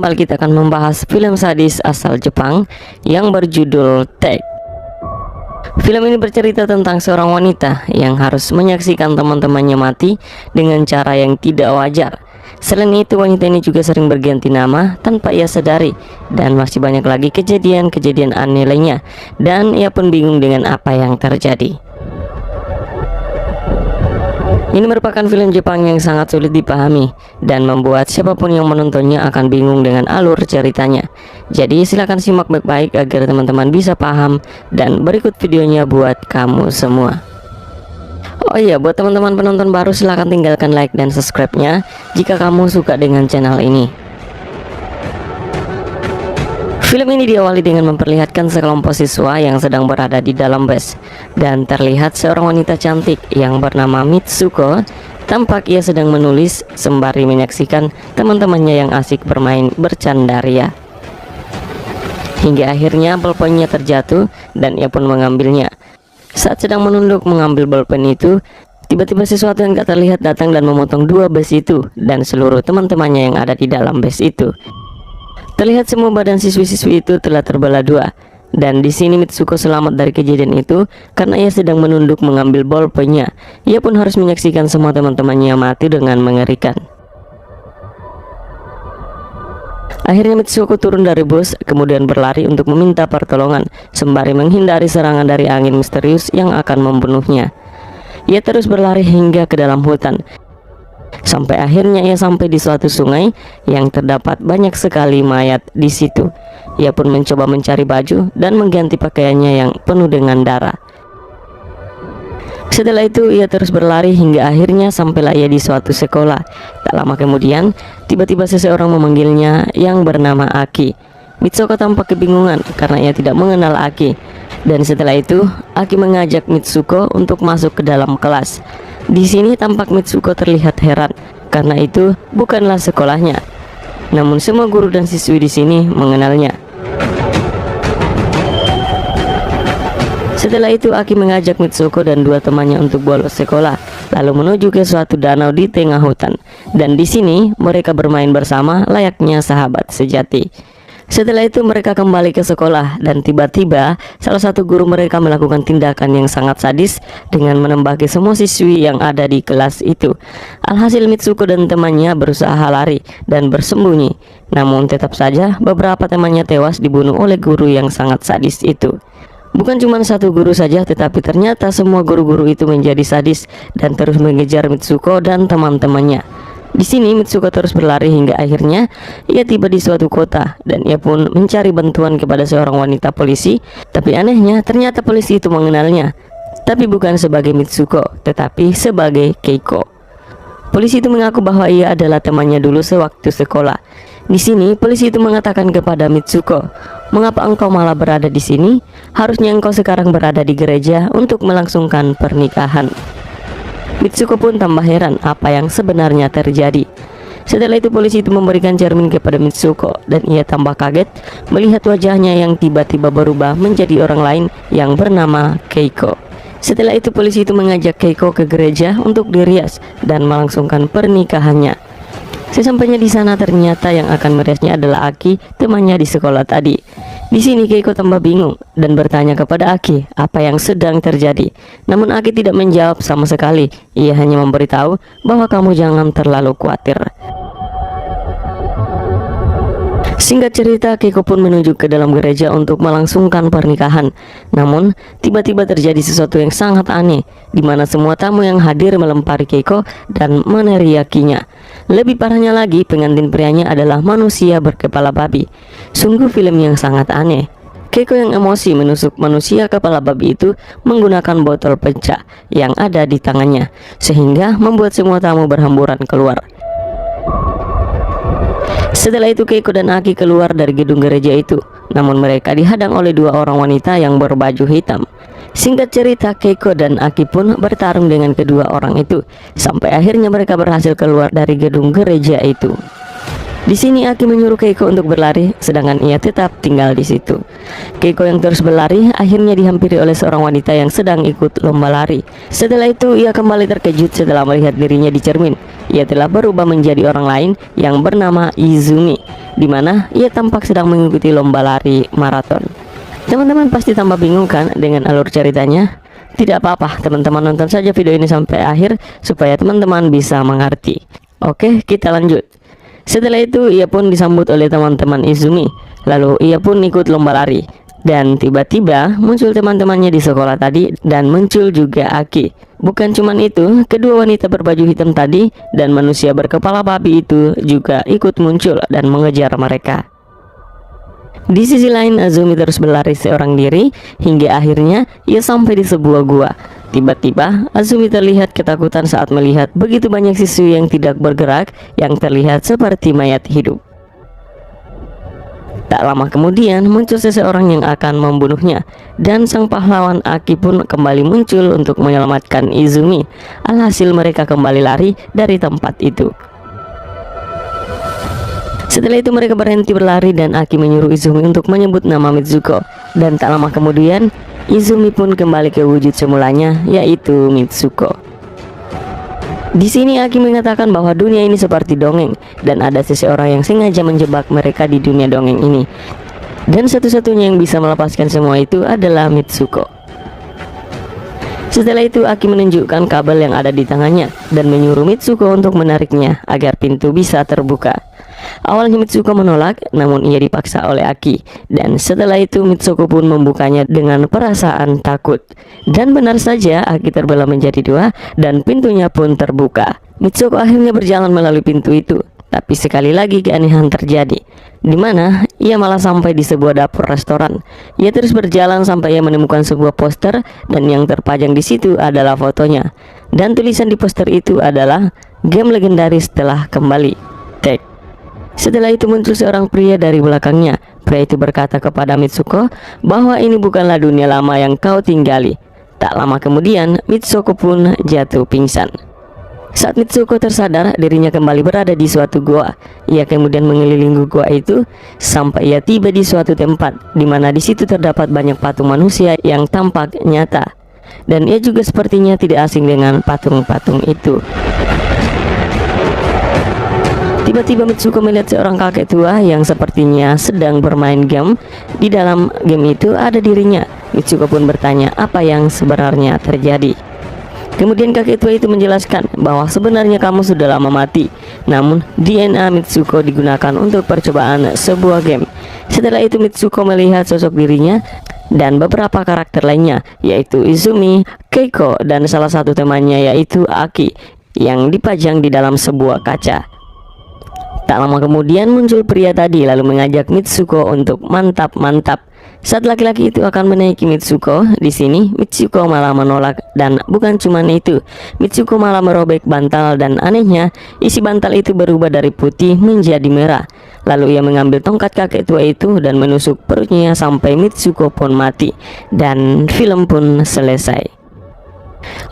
kembali kita akan membahas film sadis asal Jepang yang berjudul Tag. Film ini bercerita tentang seorang wanita yang harus menyaksikan teman-temannya mati dengan cara yang tidak wajar. Selain itu, wanita ini juga sering berganti nama tanpa ia sadari, dan masih banyak lagi kejadian-kejadian aneh lainnya, dan ia pun bingung dengan apa yang terjadi. Ini merupakan film Jepang yang sangat sulit dipahami dan membuat siapapun yang menontonnya akan bingung dengan alur ceritanya. Jadi silakan simak baik-baik agar teman-teman bisa paham, dan berikut videonya buat kamu semua. Oh iya, buat teman-teman penonton baru silahkan tinggalkan like dan subscribe-nya jika kamu suka dengan channel ini. Film ini diawali dengan memperlihatkan sekelompok siswa yang sedang berada di dalam bus, dan terlihat seorang wanita cantik yang bernama Mitsuko. Tampak ia sedang menulis sembari menyaksikan teman-temannya yang asik bermain bercandaria. Hingga akhirnya bolpennya terjatuh dan ia pun mengambilnya. Saat sedang menunduk mengambil bolpen itu, tiba-tiba sesuatu yang tak terlihat datang dan memotong dua bus itu dan seluruh teman-temannya yang ada di dalam bus itu. Terlihat semua badan siswi-siswi itu telah terbelah dua, dan di sini Mitsuko selamat dari kejadian itu karena ia sedang menunduk mengambil bolpennya. Ia pun harus menyaksikan semua teman-temannya mati dengan mengerikan. Akhirnya Mitsuko turun dari bus, kemudian berlari untuk meminta pertolongan sembari menghindari serangan dari angin misterius yang akan membunuhnya. Ia terus berlari hingga ke dalam hutan. Sampai akhirnya ia sampai di suatu sungai yang terdapat banyak sekali mayat di situ. Ia pun mencoba mencari baju dan mengganti pakaiannya yang penuh dengan darah. Setelah itu ia terus berlari hingga akhirnya sampailah ia di suatu sekolah. Tak lama kemudian, tiba-tiba seseorang memanggilnya yang bernama Aki. Mitsuko tampak kebingungan karena ia tidak mengenal Aki. Dan setelah itu, Aki mengajak Mitsuko untuk masuk ke dalam kelas. Di sini tampak Mitsuko terlihat heran karena itu bukanlah sekolahnya. Namun semua guru dan siswi di sini mengenalnya. Setelah itu Aki mengajak Mitsuko dan dua temannya untuk bolos sekolah, lalu menuju ke suatu danau di tengah hutan. Dan di sini mereka bermain bersama layaknya sahabat sejati. Setelah itu mereka kembali ke sekolah, dan tiba-tiba salah satu guru mereka melakukan tindakan yang sangat sadis dengan menembaki semua siswi yang ada di kelas itu. Alhasil Mitsuko dan temannya berusaha lari dan bersembunyi, namun tetap saja beberapa temannya tewas dibunuh oleh guru yang sangat sadis itu. Bukan cuma satu guru saja, tetapi ternyata semua guru-guru itu menjadi sadis dan terus mengejar Mitsuko dan teman-temannya. Di sini Mitsuko terus berlari hingga akhirnya ia tiba di suatu kota, dan ia pun mencari bantuan kepada seorang wanita polisi. Tapi anehnya ternyata polisi itu mengenalnya, tapi bukan sebagai Mitsuko tetapi sebagai Keiko. Polisi itu mengaku bahwa ia adalah temannya dulu sewaktu sekolah. Di sini polisi itu mengatakan kepada Mitsuko, "Mengapa engkau malah berada di sini? Harusnya engkau sekarang berada di gereja untuk melangsungkan pernikahan." Mitsuko pun tambah heran apa yang sebenarnya terjadi. Setelah itu polisi itu memberikan cermin kepada Mitsuko, dan ia tambah kaget melihat wajahnya yang tiba-tiba berubah menjadi orang lain yang bernama Keiko. Setelah itu polisi itu mengajak Keiko ke gereja untuk dirias dan melangsungkan pernikahannya. Sesampainya di sana ternyata yang akan meriasnya adalah Aki, temannya di sekolah tadi. Di sini Keiko tambah bingung dan bertanya kepada Aki apa yang sedang terjadi. Namun Aki tidak menjawab sama sekali. Ia hanya memberitahu bahwa kamu jangan terlalu khawatir. Singkat cerita, Keiko pun menuju ke dalam gereja untuk melangsungkan pernikahan. Namun tiba-tiba terjadi sesuatu yang sangat aneh, di mana semua tamu yang hadir melempari Keiko dan meneriakinya. Lebih parahnya lagi, pengantin prianya adalah manusia berkepala babi. Sungguh film yang sangat aneh. Keiko yang emosi menusuk manusia kepala babi itu menggunakan botol pecah yang ada di tangannya, sehingga membuat semua tamu berhamburan keluar. Setelah itu Keiko dan Aki keluar dari gedung gereja itu, namun mereka dihadang oleh dua orang wanita yang berbaju hitam. Singkat cerita, Keiko dan Aki pun bertarung dengan kedua orang itu, sampai akhirnya mereka berhasil keluar dari gedung gereja itu. Di sini Aki menyuruh Keiko untuk berlari, sedangkan ia tetap tinggal di situ. Keiko yang terus berlari akhirnya dihampiri oleh seorang wanita yang sedang ikut lomba lari. Setelah itu ia kembali terkejut setelah melihat dirinya di cermin. ia telah berubah menjadi orang lain yang bernama Izumi, di mana ia tampak sedang mengikuti lomba lari maraton. Teman-teman pasti tambah bingung kan dengan alur ceritanya? Tidak apa-apa, teman-teman nonton saja video ini sampai akhir supaya teman-teman bisa mengerti. Oke, kita lanjut. Setelah itu ia pun disambut oleh teman-teman Izumi. Lalu ia pun ikut lomba lari. Dan tiba-tiba muncul teman-temannya di sekolah tadi dan muncul juga Aki. Bukan cuman itu, kedua wanita berbaju hitam tadi dan manusia berkepala babi itu juga ikut muncul dan mengejar mereka. Di sisi lain, Azumi terus berlari seorang diri hingga akhirnya ia sampai di sebuah gua. Tiba-tiba Azumi terlihat ketakutan saat melihat begitu banyak siswi yang tidak bergerak yang terlihat seperti mayat hidup. Tak lama kemudian muncul seseorang yang akan membunuhnya, dan sang pahlawan Aki pun kembali muncul untuk menyelamatkan Izumi. Alhasil mereka kembali lari dari tempat itu. Setelah itu mereka berhenti berlari dan Aki menyuruh Izumi untuk menyebut nama Mitsuko. Dan tak lama kemudian Izumi pun kembali ke wujud semulanya, yaitu Mitsuko. Di sini Aki mengatakan bahwa dunia ini seperti dongeng dan ada seseorang yang sengaja menjebak mereka di dunia dongeng ini. Dan satu-satunya yang bisa melepaskan semua itu adalah Mitsuko. Setelah itu Aki menunjukkan kabel yang ada di tangannya dan menyuruh Mitsuko untuk menariknya agar pintu bisa terbuka. Awalnya Mitsuko menolak, namun ia dipaksa oleh Aki. Dan setelah itu Mitsuko pun membukanya dengan perasaan takut. Dan benar saja Aki terbelah menjadi dua dan pintunya pun terbuka. Mitsuko akhirnya berjalan melalui pintu itu. Tapi sekali lagi keanehan terjadi, di mana ia malah sampai di sebuah dapur restoran. Ia terus berjalan sampai ia menemukan sebuah poster dan yang terpajang di situ adalah fotonya. Dan tulisan di poster itu adalah game legendaris telah kembali. Tag. Setelah itu muncul seorang pria dari belakangnya. Pria itu berkata kepada Mitsuko bahwa ini bukanlah dunia lama yang kau tinggali. Tak lama kemudian Mitsuko pun jatuh pingsan. Saat Mitsuko tersadar, dirinya kembali berada di suatu gua. Ia kemudian mengelilingi gua itu sampai ia tiba di suatu tempat di mana di situ terdapat banyak patung manusia yang tampak nyata. Dan ia juga sepertinya tidak asing dengan patung-patung itu. Tiba-tiba Mitsuko melihat seorang kakek tua yang sepertinya sedang bermain game. Di dalam game itu ada dirinya. Mitsuko pun bertanya apa yang sebenarnya terjadi. Kemudian kakek tua itu menjelaskan bahwa sebenarnya kamu sudah lama mati, namun DNA Mitsuko digunakan untuk percobaan sebuah game. Setelah itu Mitsuko melihat sosok dirinya dan beberapa karakter lainnya, yaitu Izumi, Keiko, dan salah satu temannya yaitu Aki yang dipajang di dalam sebuah kaca. Tak lama kemudian muncul pria tadi lalu mengajak Mitsuko untuk mantap-mantap. Saat laki-laki itu akan menaiki Mitsuko, di sini Mitsuko malah menolak dan bukan cuma itu, Mitsuko malah merobek bantal dan anehnya isi bantal itu berubah dari putih menjadi merah. Lalu ia mengambil tongkat kakek tua itu dan menusuk perutnya sampai Mitsuko pun mati dan film pun selesai.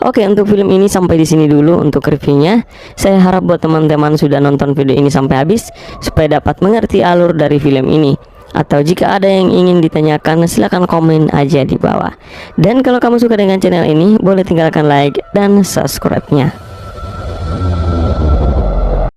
Oke, untuk film ini sampai di sini dulu untuk reviewnya. Saya harap buat teman-teman sudah nonton video ini sampai habis supaya dapat mengerti alur dari film ini. Atau jika ada yang ingin ditanyakan silahkan komen aja di bawah. Dan kalau kamu suka dengan channel ini boleh tinggalkan like dan subscribe-nya.